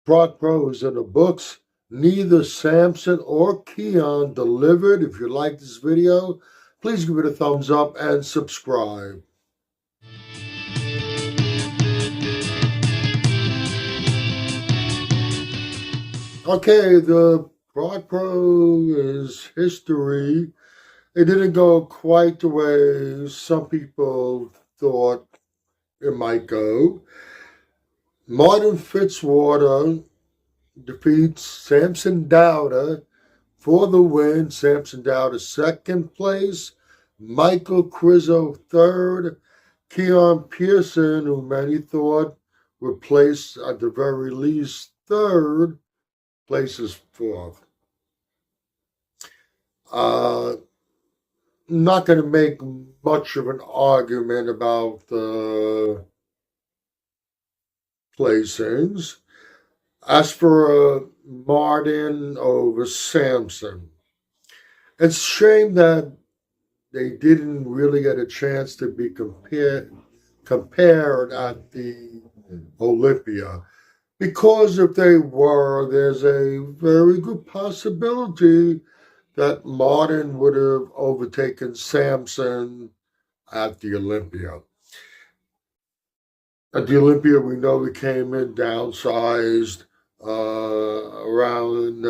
Prague Pro is in the books. Neither Samson or Keone delivered. If you like this video, please give it a thumbs up and subscribe. Okay, the Prague Pro is history. It didn't go quite the way some people thought it might go. Martin Fitzwater defeats Samson Dauda for the win. Samson Dauda second place. Michael Krizo third. Keone Pearson, who many thought would place at the very least third, places fourth. Not going to make much of an argument about the placings. As for Martin over Samson, it's a shame that they didn't really get a chance to be compared at the Olympia. Because if they were, there's a very good possibility that Martin would have overtaken Samson at the Olympia. At the Olympia, we know he came in downsized around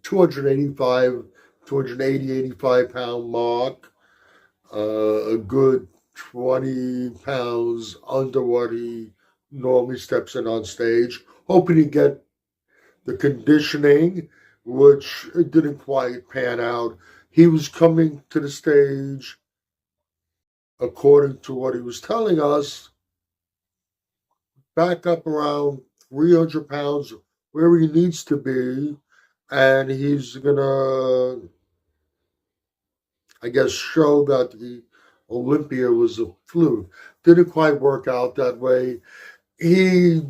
280, 85 pound mark, a good 20 pounds under what he normally steps in on stage, hoping to get the conditioning, which it didn't quite pan out. He was coming to the stage, according to what he was telling us, back up around 300 pounds where he needs to be, and he's gonna, I guess, show that the Olympia was a fluke. Didn't quite work out that way. He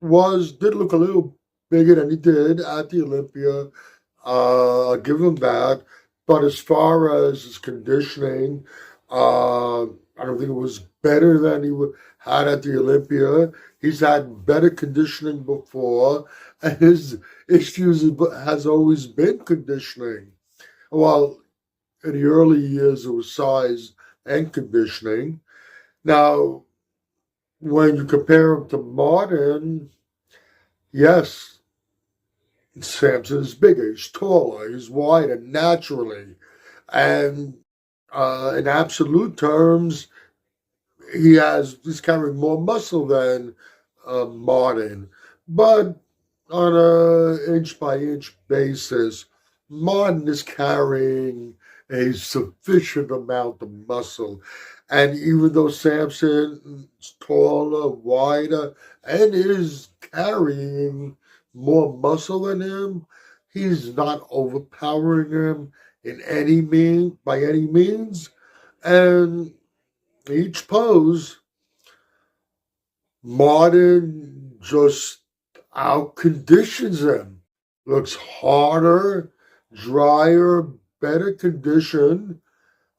did look a little bigger than he did at the Olympia. I'll give him that. But as far as his conditioning, I don't think it was better than he had at the Olympia. He's had better conditioning before, and his issues has always been conditioning. Well, in the early years, it was size and conditioning. Now, when you compare him to Martin, yes, Samson is bigger, he's taller, he's wider naturally. And in absolute terms, he's carrying more muscle than Martin. But on an inch by inch basis, Martin is carrying a sufficient amount of muscle. And even though Samson is taller, wider, and is carrying more muscle than him, he's not overpowering him by any means. And each pose, Martin just out-conditions him. Looks harder, drier, better conditioned.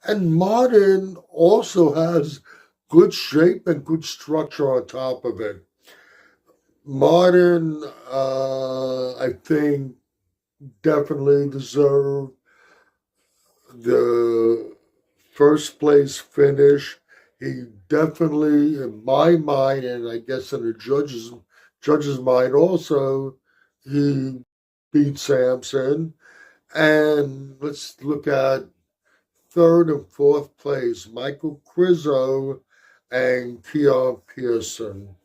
And Martin also has good shape and good structure on top of it. Martin, I think, definitely deserved the first place finish. He definitely, in my mind, and I guess in the judge's mind also, he beat Samson. And let's look at third and fourth place, Michael Krizo and Keone Pearson.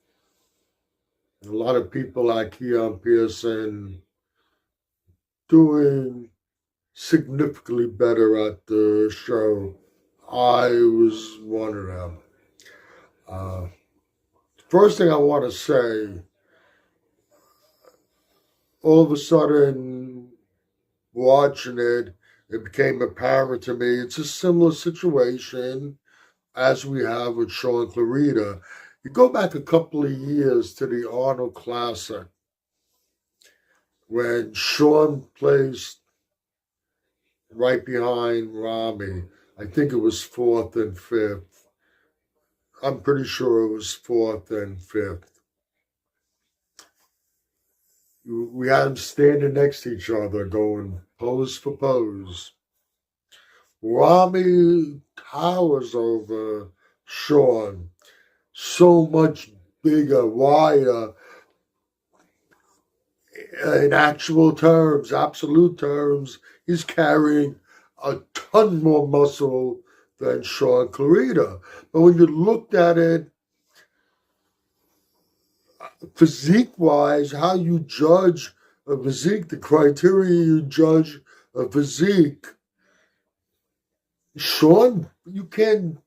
A lot of people like Keone Pearson doing significantly better at the show. I was one of them. First thing I want to say, all of a sudden, watching it became apparent to me it's a similar situation as we have with Shawn Clarida. You go back a couple of years to the Arnold Classic when Shawn placed right behind Rami. I think it was fourth and fifth. I'm pretty sure it was fourth and fifth. We had them standing next to each other, going pose for pose. Rami towers over Sean, so much bigger, wider. In actual terms, absolute terms, he's carrying a ton more muscle than Sean Clarita. But when you looked at it physique-wise, how you judge a physique, the criteria you judge a physique, Sean, you can't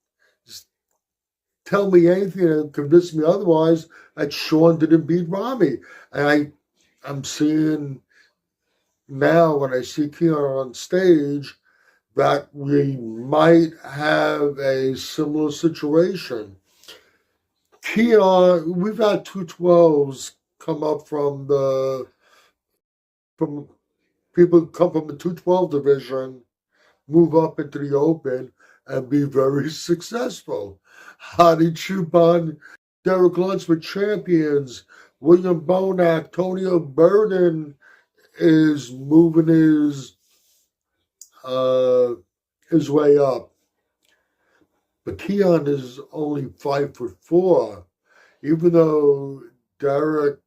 tell me anything to convince me otherwise that Sean didn't beat Rami. And I'm seeing now when I see Keone on stage that we might have a similar situation. Keone, we've had 212s come up from people who come from the 212 division, move up into the open and be very successful. Hadi Chupan, Derek Lutz were champions. William Bonac, Tony O'Burden is moving his way up. But Keone is only 5'4", even though Derek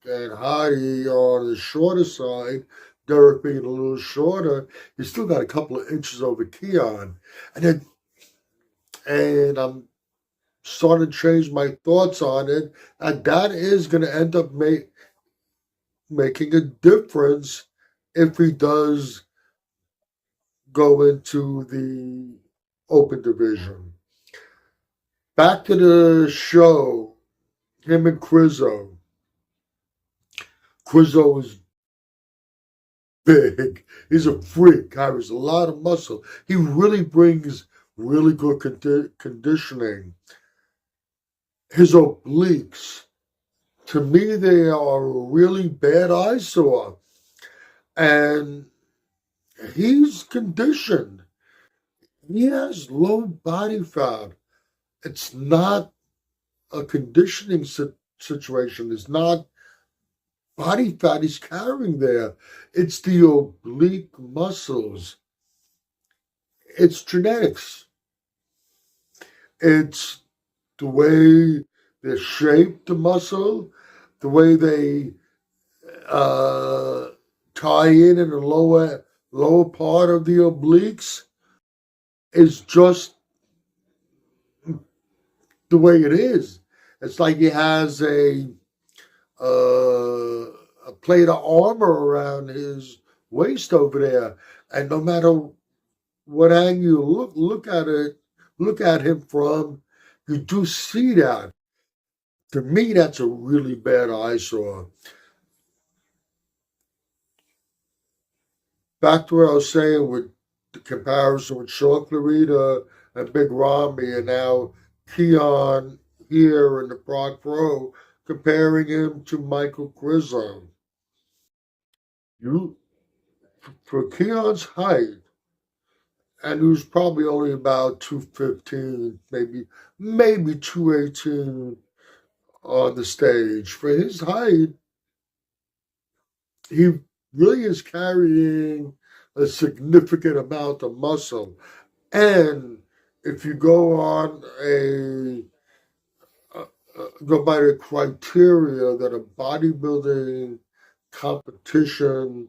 and Hadi are on the shorter side. Derek being a little shorter, he's still got a couple of inches over Keone. And I'm starting to change my thoughts on it, and that is going to end up making a difference if he does go into the open division. Back to the show, him and Krizo. Krizo is big. He's a freak, carries a lot of muscle. He really brings really good conditioning. His obliques, to me, they are a really bad eyesore. And he's conditioned. He has low body fat. It's not a conditioning situation. It's not body fat he's carrying there. It's the oblique muscles. It's genetics. It's the way they shape the muscle, the way they tie in the lower part of the obliques is just the way it is. It's like he has a plate of armor around his waist over there, and no matter what angle you look at him from, you do see that. To me, that's a really bad eyesore. Back to what I was saying with the comparison with Sean Clarita and Big Rami, and now Keone here in the Prague Pro, comparing him to Michael Krizo. For Keone's height, and he was probably only about 215, maybe 218 on the stage. For his height, he really is carrying a significant amount of muscle. And if you go on go by the criteria that a bodybuilding competition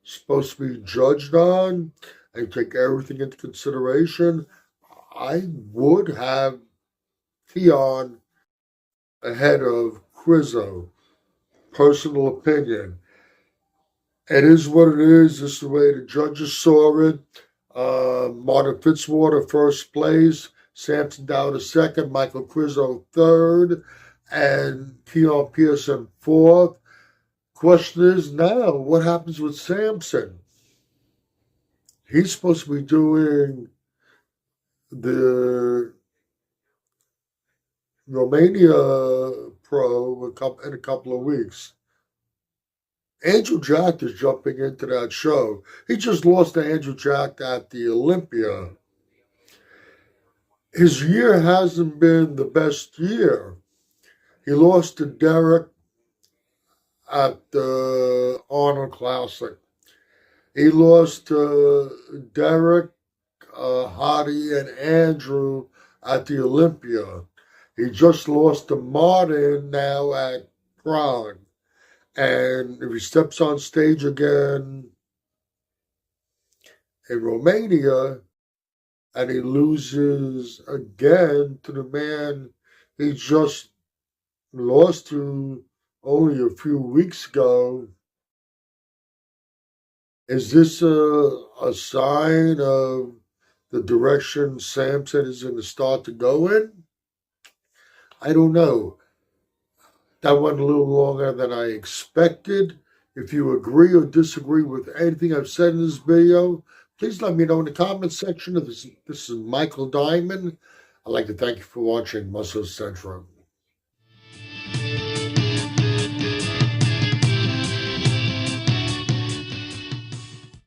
is supposed to be judged on and take everything into consideration, I would have Keone ahead of Krizo. Personal opinion. It is what it is. This is the way the judges saw it. Martin Fitzwater first place, Samson Dauda second, Michael Krizo third, and Keone Pearson fourth. Question is now, what happens with Samson? He's supposed to be doing the Romania Pro in a couple of weeks. Andrew Jack is jumping into that show. He just lost to Andrew Jack at the Olympia. his year hasn't been the best year. He lost to Derek at the Arnold Classic. He lost to Derek, Hottie, and Andrew at the Olympia. He just lost to Martin now at Prague. And if he steps on stage again in Romania and he loses again to the man he just lost to only a few weeks ago, is this a sign of the direction Samson is going to start to go in? I don't know. That went a little longer than I expected. If you agree or disagree with anything I've said in this video, please let me know in the comment section. This is Michael Diamond. I'd like to thank you for watching Muscle Central.